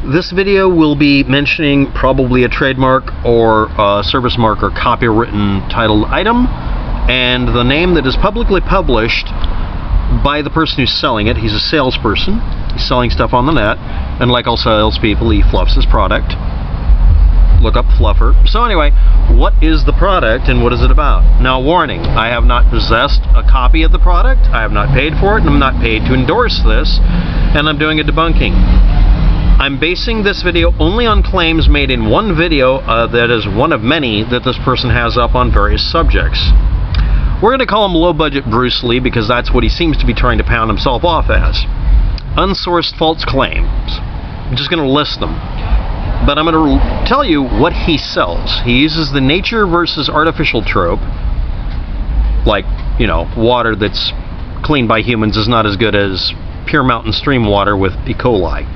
This video will be mentioning probably a trademark or a service mark or copywritten titled item, and the name that is publicly published by the person who's selling it. He's a salesperson. He's selling stuff on the net, and like all salespeople, he fluffs his product. Look up fluffer. So anyway, what is the product and what is it about? Now, warning, I have not possessed a copy of the product, I have not paid for it, and I'm not paid to endorse this, and I'm doing a debunking. I'm basing this video only on claims made in one video that is one of many that this person has up on various subjects. We're going to call him low-budget Bruce Lee because that's what he seems to be trying to pound himself off as. Unsourced false claims. I'm just going to list them. But I'm going to tell you what he sells. He uses the nature versus artificial trope, like, you know, water that's cleaned by humans is not as good as pure mountain stream water with E. coli.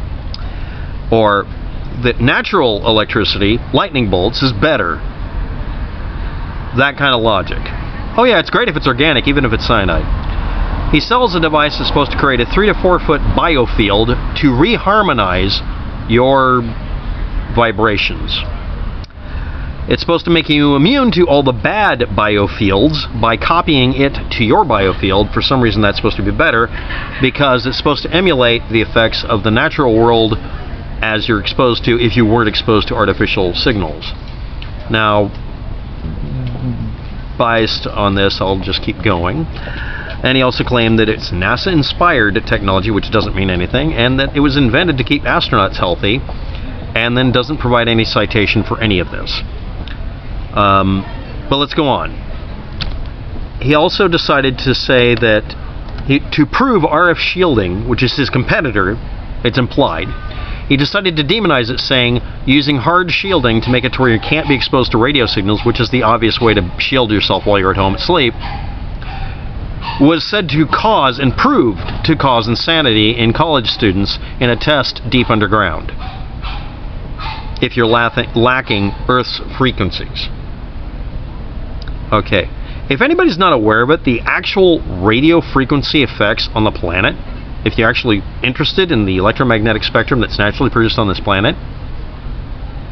Or that natural electricity, lightning bolts, is better. That kind of logic. Oh yeah, it's great if it's organic, even if it's cyanide. He sells a device that's supposed to create a 3 to 4 foot biofield to reharmonize your vibrations. It's supposed to make you immune to all the bad biofields by copying it to your biofield. For some reason that's supposed to be better because it's supposed to emulate the effects of the natural world as you're exposed to if you weren't exposed to artificial signals. Now, biased on this, I'll just keep going. And he also claimed that it's NASA-inspired technology, which doesn't mean anything, and that it was invented to keep astronauts healthy, and then doesn't provide any citation for any of this. But let's go on. He also decided to say that to prove RF shielding, which is his competitor, it's implied, he decided to demonize it, saying using hard shielding to make it to where you can't be exposed to radio signals, which is the obvious way to shield yourself while you're at home asleep, was said to cause and proved to cause insanity in college students in a test deep underground if you're lacking Earth's frequencies. Okay, if anybody's not aware of it, the actual radio frequency effects on the planet, if you're actually interested in the electromagnetic spectrum that's naturally produced on this planet,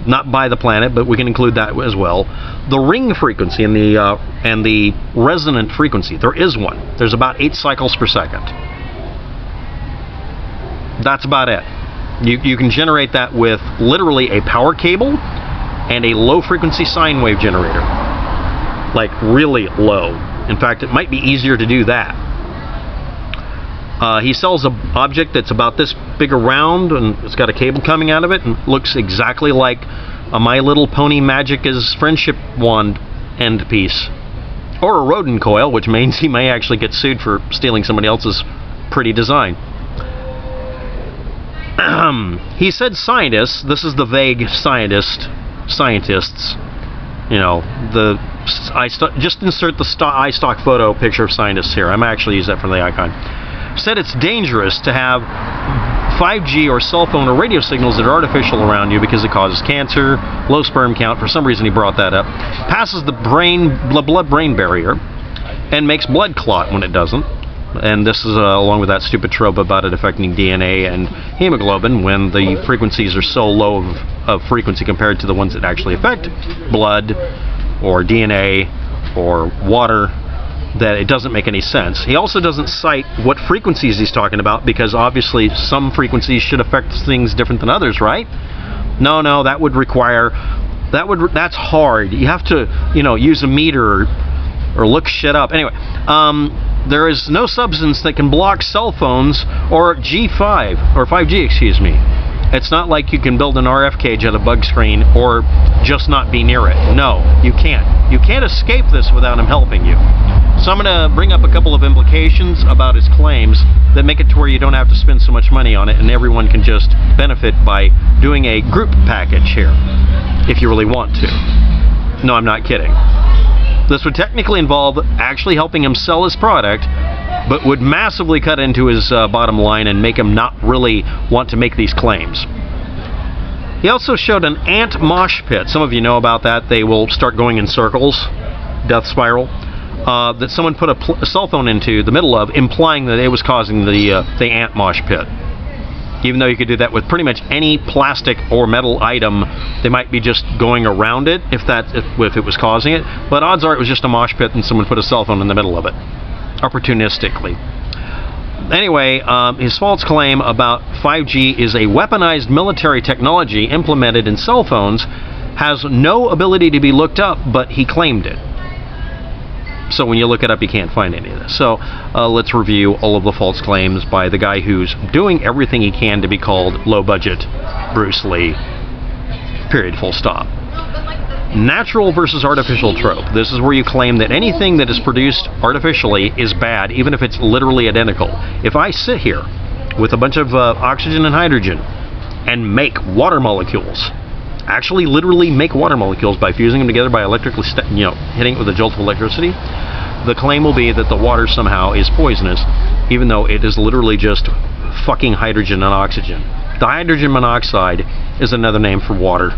not by the planet, but we can include that as well, the ring frequency and the resonant frequency, there is one. There's about 8 cycles per second. That's about it. You can generate that with literally a power cable and a low frequency sine wave generator. Like really low. In fact, it might be easier to do that. He sells an object that's about this big around, and it's got a cable coming out of it, and looks exactly like a My Little Pony Magica's friendship wand end piece. Or a rodent coil, which means he may actually get sued for stealing somebody else's pretty design. He said scientists, this is the vague scientists, you know, just insert the iStock photo picture of scientists here. I'm actually use that for the icon. Said it's dangerous to have 5G or cell phone or radio signals that are artificial around you because it causes cancer, low sperm count, for some reason he brought that up, passes the blood-brain barrier, and makes blood clot when it doesn't. And this is along with that stupid trope about it affecting DNA and hemoglobin when the frequencies are so low of frequency compared to the ones that actually affect blood or DNA or water, that it doesn't make any sense. He also doesn't cite what frequencies he's talking about because obviously some frequencies should affect things different than others, right? No, that would require, that's hard. You have to, you know, use a meter or look shit up. Anyway, there is no substance that can block cell phones or G5, or 5G, excuse me. It's not like you can build an RF cage out of bug screen or just not be near it. No, you can't. You can't escape this without him helping you. So I'm going to bring up a couple of implications about his claims that make it to where you don't have to spend so much money on it and everyone can just benefit by doing a group package here, if you really want to. No, I'm not kidding. This would technically involve actually helping him sell his product, but would massively cut into his bottom line and make him not really want to make these claims. He also showed an ant mosh pit. Some of you know about that. They will start going in circles, death spiral, that someone put a cell phone into the middle of, implying that it was causing the ant mosh pit. Even though you could do that with pretty much any plastic or metal item, they might be just going around it if it was causing it. But odds are it was just a mosh pit and someone put a cell phone in the middle of it, opportunistically. Anyway, his false claim about 5G is a weaponized military technology implemented in cell phones has no ability to be looked up, but he claimed it. So when you look it up, you can't find any of this. So let's review all of the false claims by the guy who's doing everything he can to be called low-budget Bruce Lee. Period. Full stop. Natural versus artificial trope. This is where you claim that anything that is produced artificially is bad, even if it's literally identical. If I sit here with a bunch of oxygen and hydrogen and make water molecules, actually literally make water molecules by fusing them together by electrically, hitting it with a jolt of electricity, the claim will be that the water somehow is poisonous, even though it is literally just fucking hydrogen and oxygen. The hydrogen monoxide is another name for water.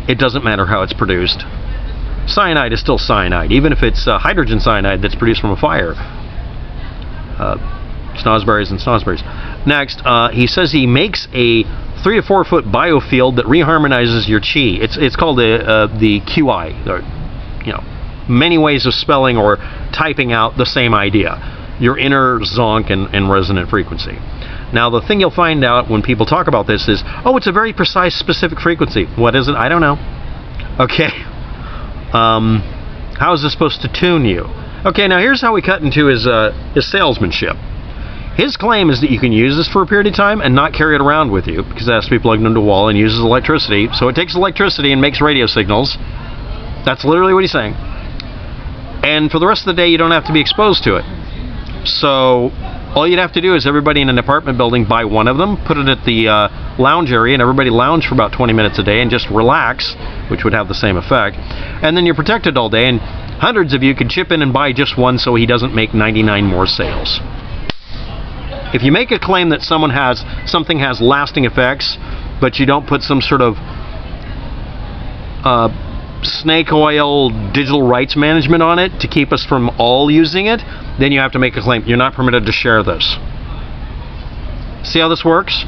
It doesn't matter how it's produced. Cyanide is still cyanide, even if it's hydrogen cyanide that's produced from a fire. Snosberries and snosberries. Next, he says he makes a 3 to 4 foot biofield that reharmonizes your chi. It's called the QI. Or, many ways of spelling or typing out the same idea. Your inner zonk and resonant frequency. Now, the thing you'll find out when people talk about this is, oh, it's a very precise, specific frequency. What is it? I don't know. Okay. How is this supposed to tune you? Okay, now here's how we cut into his salesmanship. His claim is that you can use this for a period of time and not carry it around with you, because it has to be plugged into a wall and uses electricity. So it takes electricity and makes radio signals. That's literally what he's saying. And for the rest of the day, you don't have to be exposed to it. So all you'd have to do is everybody in an apartment building buy one of them, put it at the lounge area, and everybody lounge for about 20 minutes a day and just relax, which would have the same effect. And then you're protected all day, and hundreds of you could chip in and buy just one so he doesn't make 99 more sales. If you make a claim that something has lasting effects, but you don't put some sort of snake oil digital rights management on it to keep us from all using it, then you have to make a claim. You're not permitted to share this. See how this works?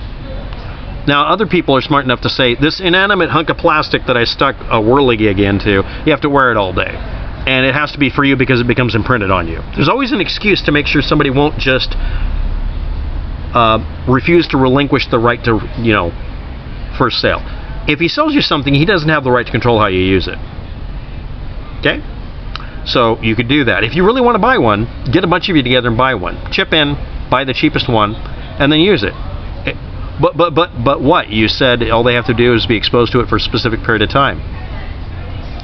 Now, other people are smart enough to say, this inanimate hunk of plastic that I stuck a whirligig into, you have to wear it all day. And it has to be for you because it becomes imprinted on you. There's always an excuse to make sure somebody won't just refuse to relinquish the right to, first sale. If he sells you something, he doesn't have the right to control how you use it. Okay? So you could do that. If you really want to buy one, get a bunch of you together and buy one. Chip in, buy the cheapest one, and then use it. But what? You said all they have to do is be exposed to it for a specific period of time.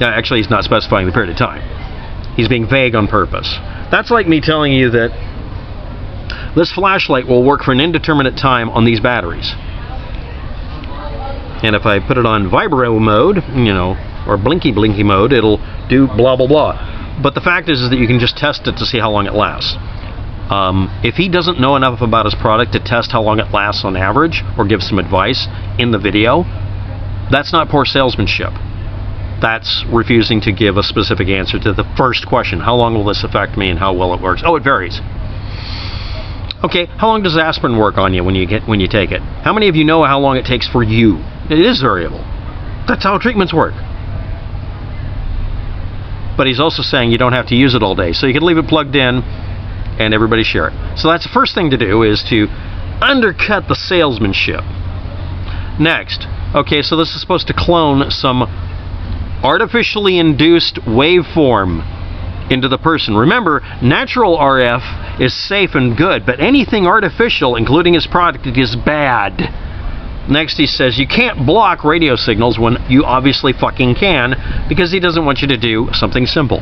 Actually, he's not specifying the period of time. He's being vague on purpose. That's like me telling you that this flashlight will work for an indeterminate time on these batteries. And if I put it on vibro mode, or blinky mode, it'll do blah, blah, blah. But the fact is that you can just test it to see how long it lasts. If he doesn't know enough about his product to test how long it lasts on average, or give some advice in the video, that's not poor salesmanship. That's refusing to give a specific answer to the first question. How long will this affect me and how well it works? Oh, it varies. Okay, how long does aspirin work on you when you take it? How many of you know how long it takes for you? It is variable. That's how treatments work. But he's also saying you don't have to use it all day. So you can leave it plugged in and everybody share it. So that's the first thing to do, is to undercut the salesmanship. Next, okay, so this is supposed to clone some artificially induced waveform into the person. Remember, natural RF is safe and good, but anything artificial, including his product, is bad. Next, he says you can't block radio signals when you obviously fucking can, because he doesn't want you to do something simple.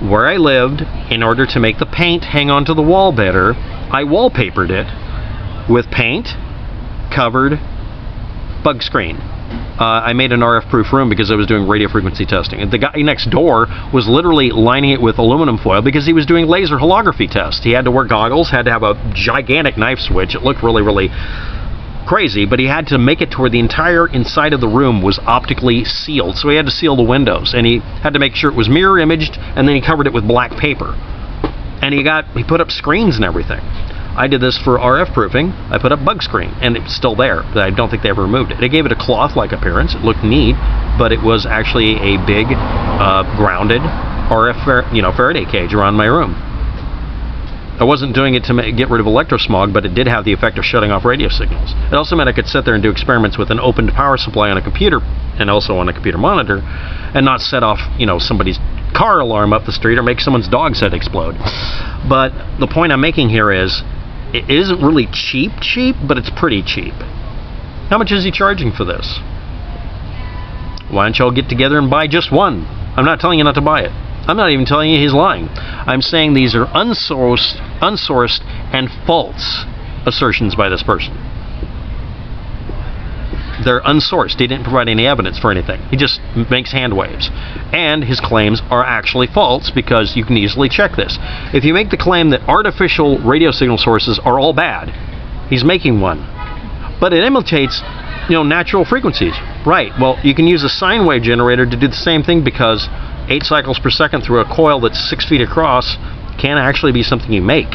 Where I lived, in order to make the paint hang onto the wall better, I wallpapered it with paint covered bug screen. I made an RF-proof room because I was doing radio frequency testing. And the guy next door was literally lining it with aluminum foil because he was doing laser holography tests. He had to wear goggles, had to have a gigantic knife switch. It looked really, really crazy, but he had to make it to where the entire inside of the room was optically sealed. So he had to seal the windows, and he had to make sure it was mirror imaged, and then he covered it with black paper. And he put up screens and everything. I did this for RF proofing. I put up bug screen, and it's still there. I don't think they ever removed it. They gave it a cloth-like appearance. It looked neat, but it was actually a big, grounded RF Faraday cage around my room. I wasn't doing it to get rid of electrosmog, but it did have the effect of shutting off radio signals. It also meant I could sit there and do experiments with an open power supply on a computer, and also on a computer monitor, and not set off, somebody's car alarm up the street or make someone's dog's head explode. But the point I'm making here is, it isn't really cheap, but it's pretty cheap. How much is he charging for this? Why don't y'all get together and buy just one? I'm not telling you not to buy it. I'm not even telling you he's lying. I'm saying these are unsourced and false assertions by this person. They're unsourced. He didn't provide any evidence for anything. He just makes hand waves. And his claims are actually false, because you can easily check this. If you make the claim that artificial radio signal sources are all bad, he's making one. But it imitates, natural frequencies. Right, well, you can use a sine wave generator to do the same thing, because 8 cycles per second through a coil that's 6 feet across can actually be something you make.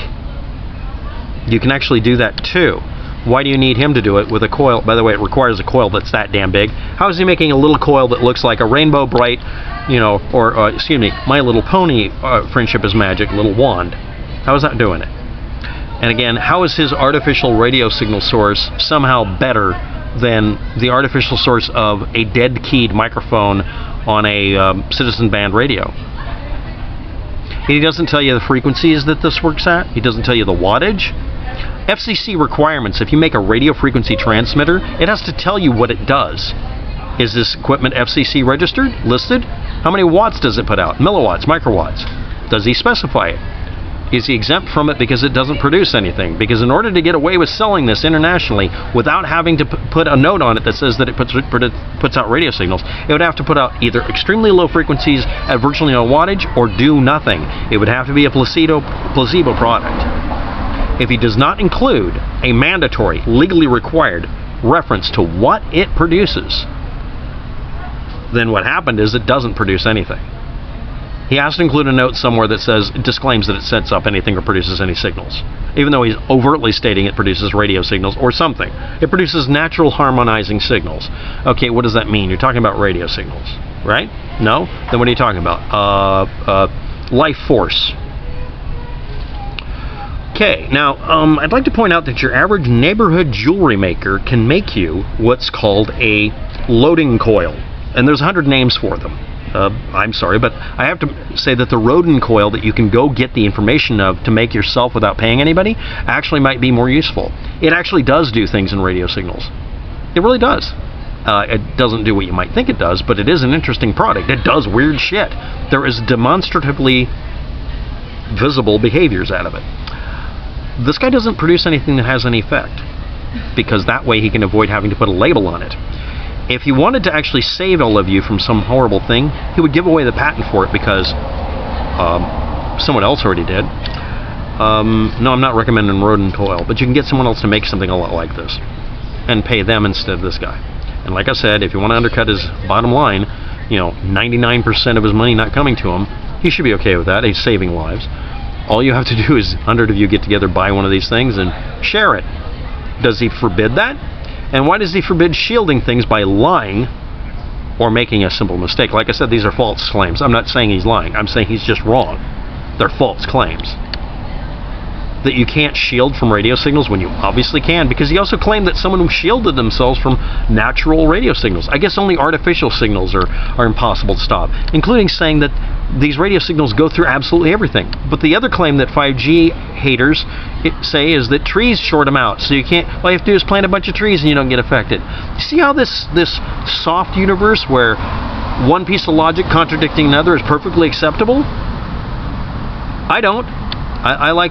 You can actually do that too. Why do you need him to do it with a coil? By the way, it requires a coil that's that damn big. How is he making a little coil that looks like a Rainbow Bright, My Little Pony Friendship is Magic little wand? How is that doing it? And again, how is his artificial radio signal source somehow better than the artificial source of a dead-keyed microphone on a citizen band radio? He doesn't tell you the frequencies that this works at. He doesn't tell you the wattage. FCC requirements, if you make a radio frequency transmitter, it has to tell you what it does. Is this equipment FCC registered, listed? How many watts does it put out? Milliwatts, microwatts? Does he specify it? Is he exempt from it because it doesn't produce anything? Because in order to get away with selling this internationally without having to put a note on it that says that it puts out radio signals, it would have to put out either extremely low frequencies at virtually no wattage or do nothing. It would have to be a placebo product. If he does not include a mandatory, legally required reference to what it produces, then what happened is it doesn't produce anything. He has to include a note somewhere that says, disclaims that it sets up anything or produces any signals, even though he's overtly stating it produces radio signals or something. It produces natural harmonizing signals. Okay, what does that mean? You're talking about radio signals, right? No? Then what are you talking about? Life force. Okay, now, I'd like to point out that your average neighborhood jewelry maker can make you what's called a loading coil. And there's 100 names for them. I'm sorry, but I have to say that the rodent coil that you can go get the information of to make yourself without paying anybody actually might be more useful. It actually does do things in radio signals. It really does. It doesn't do what you might think it does, but it is an interesting product. It does weird shit. There is demonstratively visible behaviors out of it. This guy doesn't produce anything that has any effect, because that way he can avoid having to put a label on it. If he wanted to actually save all of you from some horrible thing, he would give away the patent for it, because someone else already did. No, I'm not recommending rodent coil, but you can get someone else to make something a lot like this and pay them instead of this guy. And like I said, if you want to undercut his bottom line, 99% of his money not coming to him, he should be okay with that. He's saving lives. All you have to do is 100 of you get together, buy one of these things, and share it. Does he forbid that? And why does he forbid shielding things by lying or making a simple mistake? Like I said, these are false claims. I'm not saying he's lying. I'm saying he's just wrong. They're false claims. That you can't shield from radio signals when you obviously can, because he also claimed that someone shielded themselves from natural radio signals. I guess only artificial signals are impossible to stop, including saying that these radio signals go through absolutely everything. But the other claim that 5G haters say is that trees short them out, so you can't, all you have to do is plant a bunch of trees and you don't get affected. You see how this soft universe where one piece of logic contradicting another is perfectly acceptable? I don't. I like